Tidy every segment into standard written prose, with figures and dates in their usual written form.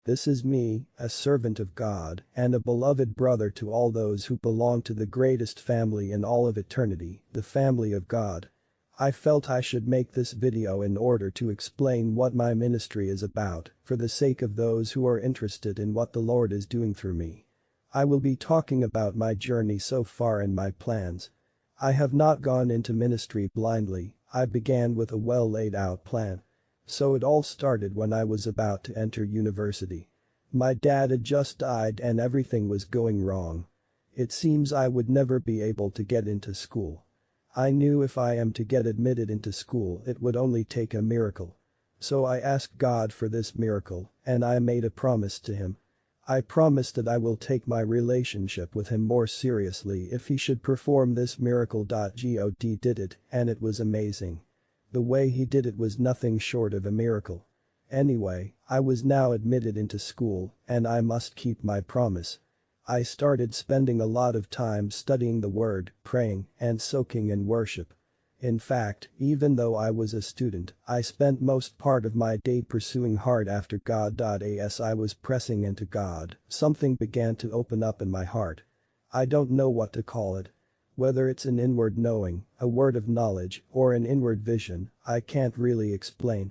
This is me, a servant of God and a beloved brother to all those who belong to the greatest family in all of eternity, the family of God. I felt I should make this video in order to explain what my ministry is about, for the sake of those who are interested in what the Lord is doing through me. I will be talking about my journey so far and my plans. I have not gone into ministry blindly, I began with a well laid out plan. So it all started when I was about to enter university. My dad had just died and everything was going wrong. It seems I would never be able to get into school. I knew if I am to get admitted into school it would only take a miracle. So I asked God for this miracle and I made a promise to him. I promised that I will take my relationship with him more seriously if he should perform this miracle. God did it and it was amazing. The way he did it was nothing short of a miracle. Anyway, I was now admitted into school and I must keep my promise. I started spending a lot of time studying the word, praying, and soaking in worship. In fact, even though I was a student, I spent most part of my day pursuing hard after God. As I was pressing into God, something began to open up in my heart. I don't know what to call it. Whether it's an inward knowing, a word of knowledge, or an inward vision, I can't really explain.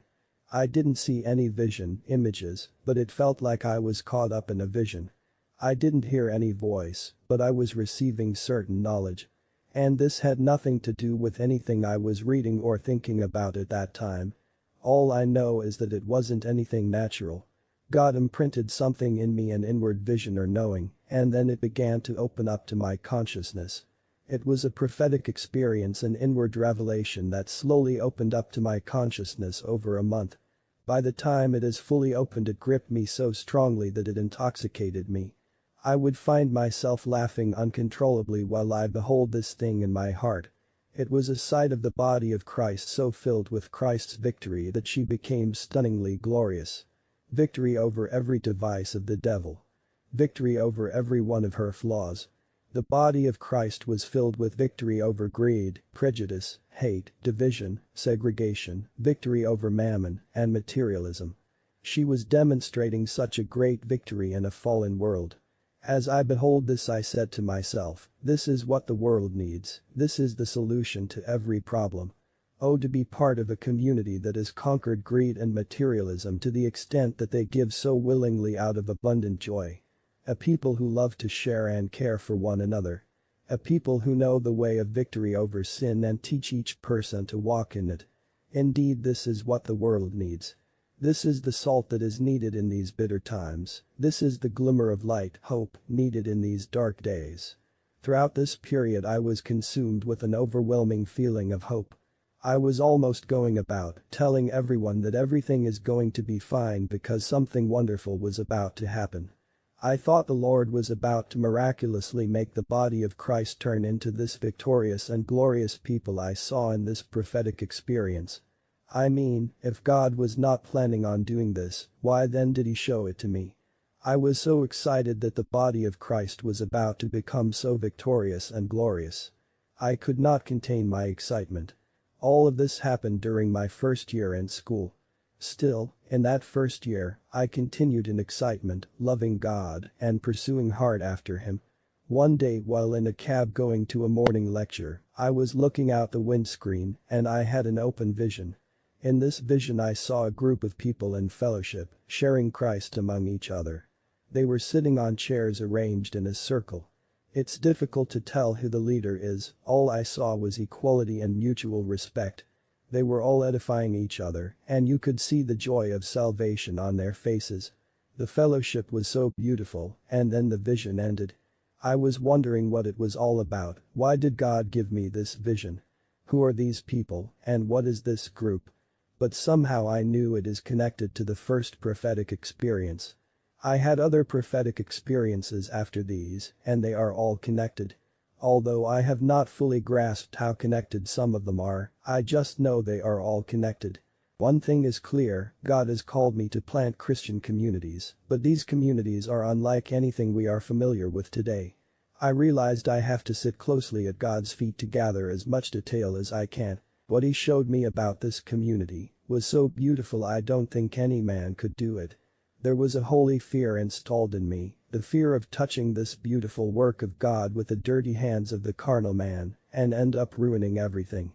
I didn't see any vision, images, but it felt like I was caught up in a vision. I didn't hear any voice, but I was receiving certain knowledge. And this had nothing to do with anything I was reading or thinking about at that time. All I know is that it wasn't anything natural. God imprinted something in me, an inward vision or knowing, and then it began to open up to my consciousness. It was a prophetic experience, an inward revelation that slowly opened up to my consciousness over a month. By the time it is fully opened it gripped me so strongly that it intoxicated me. I would find myself laughing uncontrollably while I behold this thing in my heart. It was a sight of the body of Christ so filled with Christ's victory that she became stunningly glorious. Victory over every device of the devil. Victory over every one of her flaws. The body of Christ was filled with victory over greed, prejudice, hate, division, segregation, victory over mammon, and materialism. She was demonstrating such a great victory in a fallen world. As I behold this I said to myself, this is what the world needs, this is the solution to every problem. Oh, to be part of a community that has conquered greed and materialism to the extent that they give so willingly out of abundant joy. A people who love to share and care for one another. A people who know the way of victory over sin and teach each person to walk in it. Indeed, this is what the world needs. This is the salt that is needed in these bitter times. This is the glimmer of light, hope, needed in these dark days. Throughout this period I was consumed with an overwhelming feeling of hope. I was almost going about telling everyone that everything is going to be fine because something wonderful was about to happen. I thought the Lord was about to miraculously make the body of Christ turn into this victorious and glorious people I saw in this prophetic experience. I mean, if God was not planning on doing this, why then did he show it to me? I was so excited that the body of Christ was about to become so victorious and glorious. I could not contain my excitement. All of this happened during my first year in school. Still, in that first year, I continued in excitement, loving God and pursuing hard after him. One day while in a cab going to a morning lecture, I was looking out the windscreen and I had an open vision. In this vision I saw a group of people in fellowship, sharing Christ among each other. They were sitting on chairs arranged in a circle. It's difficult to tell who the leader is, all I saw was equality and mutual respect. They were all edifying each other, and you could see the joy of salvation on their faces. The fellowship was so beautiful, and then the vision ended. I was wondering what it was all about. Why did God give me this vision? Who are these people, and what is this group? But somehow I knew it is connected to the first prophetic experience. I had other prophetic experiences after these, and they are all connected. Although I have not fully grasped how connected some of them are, I just know they are all connected. One thing is clear, God has called me to plant Christian communities, but these communities are unlike anything we are familiar with today. I realized I have to sit closely at God's feet to gather as much detail as I can. What he showed me about this community was so beautiful I don't think any man could do it. There was a holy fear installed in me, the fear of touching this beautiful work of God with the dirty hands of the carnal man and end up ruining everything.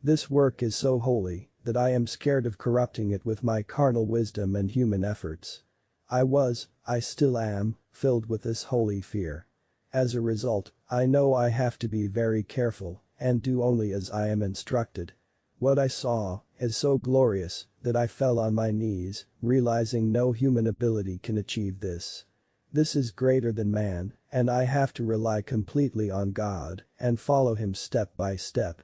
This work is so holy that I am scared of corrupting it with my carnal wisdom and human efforts. I still am, filled with this holy fear. As a result, I know I have to be very careful and do only as I am instructed. What I saw is so glorious that I fell on my knees, realizing no human ability can achieve this. This is greater than man, and I have to rely completely on God and follow him step by step.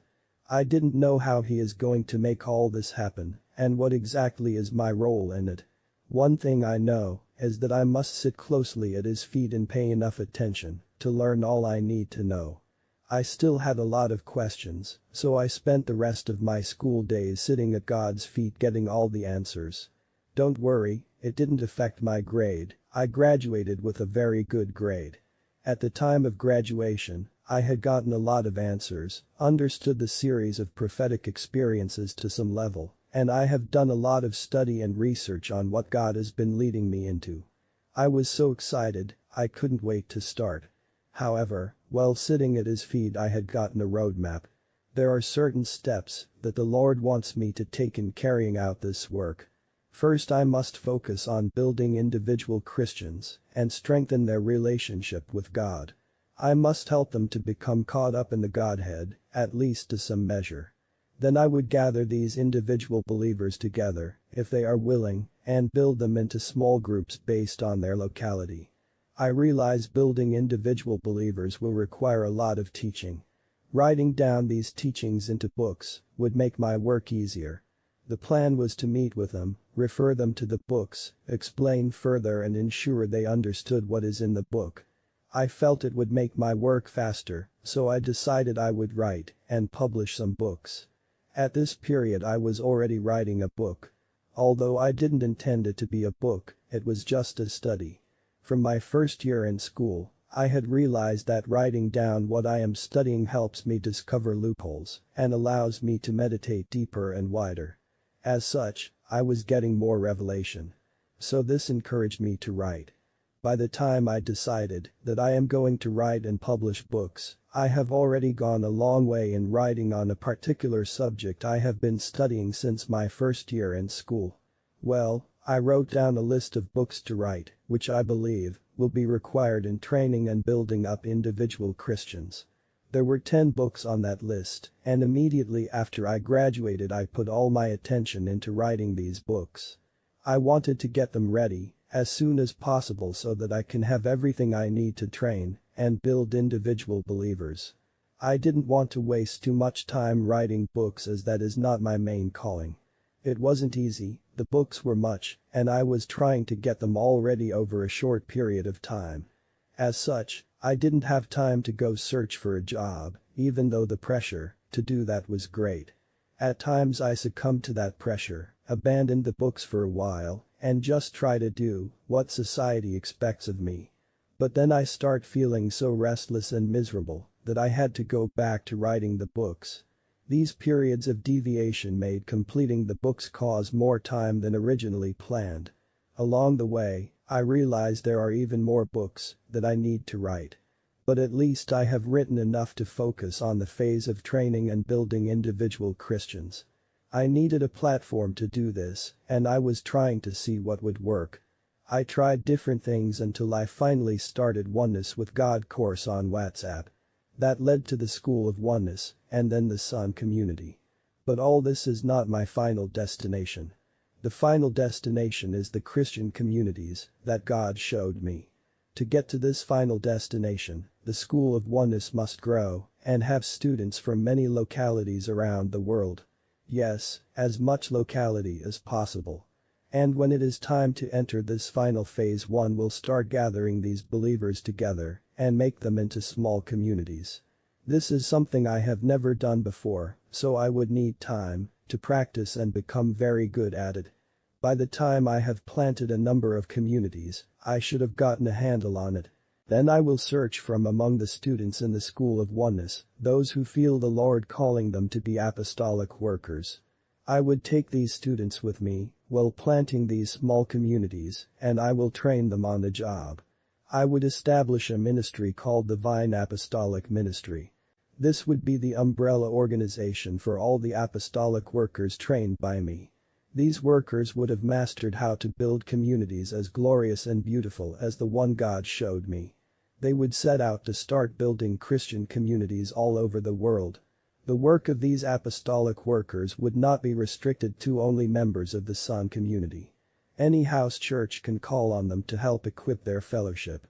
I didn't know how he is going to make all this happen and what exactly is my role in it. One thing I know is that I must sit closely at his feet and pay enough attention to learn all I need to know. I still had a lot of questions, so I spent the rest of my school days sitting at God's feet getting all the answers. Don't worry, it didn't affect my grade, I graduated with a very good grade. At the time of graduation, I had gotten a lot of answers, understood the series of prophetic experiences to some level, and I have done a lot of study and research on what God has been leading me into. I was so excited, I couldn't wait to start. However, while sitting at his feet I had gotten a roadmap. There are certain steps that the Lord wants me to take in carrying out this work. First, I must focus on building individual Christians and strengthen their relationship with God. I must help them to become caught up in the Godhead, at least to some measure. Then I would gather these individual believers together, if they are willing, and build them into small groups based on their locality. I realize building individual believers will require a lot of teaching. Writing down these teachings into books would make my work easier. The plan was to meet with them, refer them to the books, explain further and ensure they understood what is in the book. I felt it would make my work faster, so I decided I would write and publish some books. At this period I was already writing a book. Although I didn't intend it to be a book, it was just a study. From my first year in school, I had realized that writing down what I am studying helps me discover loopholes and allows me to meditate deeper and wider. As such, I was getting more revelation. So this encouraged me to write. By the time I decided that I am going to write and publish books, I have already gone a long way in writing on a particular subject I have been studying since my first year in school. Well, I wrote down a list of books to write, which I believe will be required in training and building up individual Christians. There were 10 books on that list, and immediately after I graduated I put all my attention into writing these books. I wanted to get them ready as soon as possible so that I can have everything I need to train and build individual believers. I didn't want to waste too much time writing books as that is not my main calling. It wasn't easy, the books were much, and I was trying to get them all ready over a short period of time. As such, I didn't have time to go search for a job, even though the pressure to do that was great. At times I succumbed to that pressure, abandoned the books for a while, and just try to do what society expects of me. But then I start feeling so restless and miserable that I had to go back to writing the books. These periods of deviation made completing the books cause more time than originally planned. Along the way, I realized there are even more books that I need to write. But at least I have written enough to focus on the phase of training and building individual Christians. I needed a platform to do this, and I was trying to see what would work. I tried different things until I finally started Oneness with God course on WhatsApp. That led to the School of Oneness, and then the Sun community. But all this is not my final destination. The final destination is the Christian communities that God showed me. To get to this final destination, the School of Oneness must grow and have students from many localities around the world. Yes, as much locality as possible. And when it is time to enter this final phase, one will start gathering these believers together and make them into small communities. This is something I have never done before, so I would need time to practice and become very good at it. By the time I have planted a number of communities, I should have gotten a handle on it. Then I will search from among the students in the School of Oneness, those who feel the Lord calling them to be apostolic workers. I would take these students with me well, planting these small communities, and I will train them on the job. I would establish a ministry called the Vine Apostolic Ministry. This would be the umbrella organization for all the apostolic workers trained by me. These workers would have mastered how to build communities as glorious and beautiful as the one God showed me. They would set out to start building Christian communities all over the world. The work of these apostolic workers would not be restricted to only members of the Son community. Any house church can call on them to help equip their fellowship.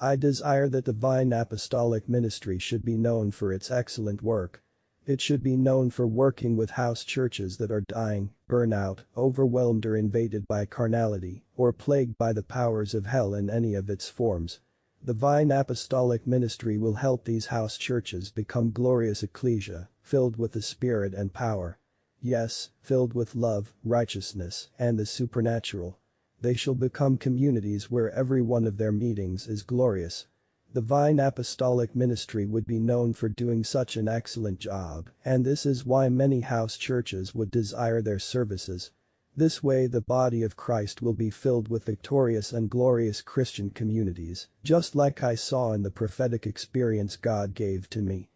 I desire that the Vine Apostolic Ministry should be known for its excellent work. It should be known for working with house churches that are dying, burn out, overwhelmed or invaded by carnality, or plagued by the powers of hell in any of its forms. The Vine Apostolic Ministry will help these house churches become glorious ecclesia, filled with the Spirit and power. Yes, filled with love, righteousness, and the supernatural. They shall become communities where every one of their meetings is glorious. The Vine Apostolic Ministry would be known for doing such an excellent job, and this is why many house churches would desire their services. This way the body of Christ will be filled with victorious and glorious Christian communities, just like I saw in the prophetic experience God gave to me.